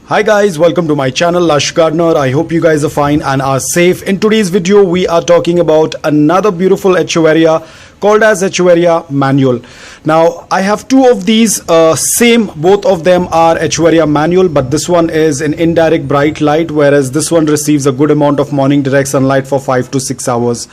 Hi guys, welcome to my channel Lush Gardener. I hope you guys are fine and are safe. In today's video we are talking about another beautiful Echeveria called as Echeveria Manuel. Now I have two of these, both of them are Echeveria Manuel, but this one is in indirect bright light, whereas this one receives a good amount of morning direct sunlight for 5 to 6 hours.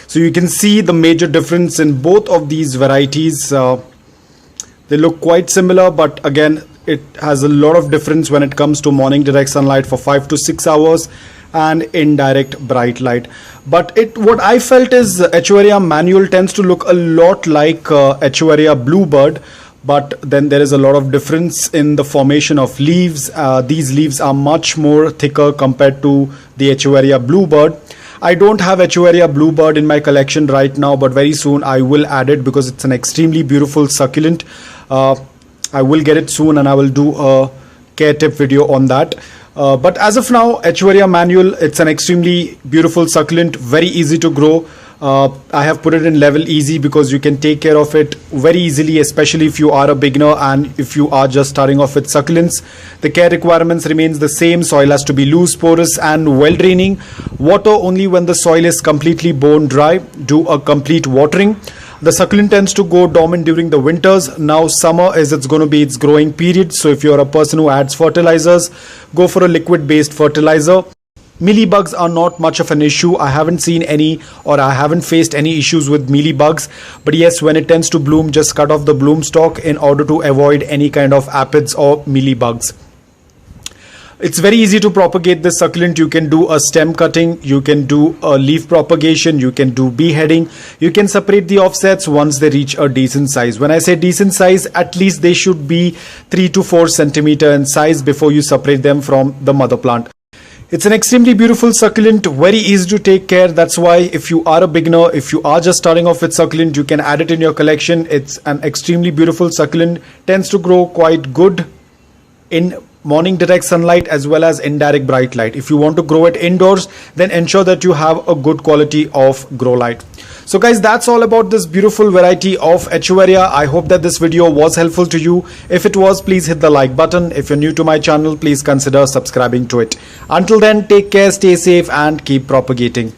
So you can see the major difference in both of these varieties. They look quite similar, but again it has a lot of difference when it comes to morning direct sunlight for 5 to 6 hours and indirect bright light. But what I felt is Echeveria Manuel tends to look a lot like Echeveria Bluebird, but then there is a lot of difference in the formation of leaves. These leaves are much more thicker compared to the Echeveria Bluebird. I don't have Echeveria Bluebird in my collection right now, but very soon I will add it because it's an extremely beautiful succulent. I will get it soon and I will do a care tip video on that. But as of now, Echeveria Manuel, it's an extremely beautiful succulent, very easy to grow. I have put it in level easy because you can take care of it very easily, especially if you are a beginner and if you are just starting off with succulents. The care requirements remains the same. Soil has to be loose, porous and well draining. Water only when the soil is completely bone dry. Do a complete watering. The succulent tends to go dormant during the winters. Now summer is its growing period. So if you're a person who adds fertilizers, go for a liquid based fertilizer. Mealy bugs are not much of an issue. I haven't seen any, or I haven't faced any issues with mealy bugs. But yes, when it tends to bloom, just cut off the bloom stalk in order to avoid any kind of aphids or mealy bugs. It's very easy to propagate this succulent. You can do a stem cutting, you can do a leaf propagation, you can do beheading, you can separate the offsets once they reach a decent size. When I say decent size, at least they should be 3 to 4 centimeter in size before you separate them from the mother plant. It's an extremely beautiful succulent, very easy to take care. That's why if you are a beginner, if you are just starting off with succulent, you can add it in your collection. It's an extremely beautiful succulent, tends to grow quite good in morning direct sunlight as well as indirect bright light. If you want to grow it indoors, then ensure that you have a good quality of grow light. So guys, that's all about this beautiful variety of Echeveria. I hope that this video was helpful to you. If it was, please hit the like button. If you're new to my channel, please consider subscribing to it. Until then, take care, stay safe and keep propagating.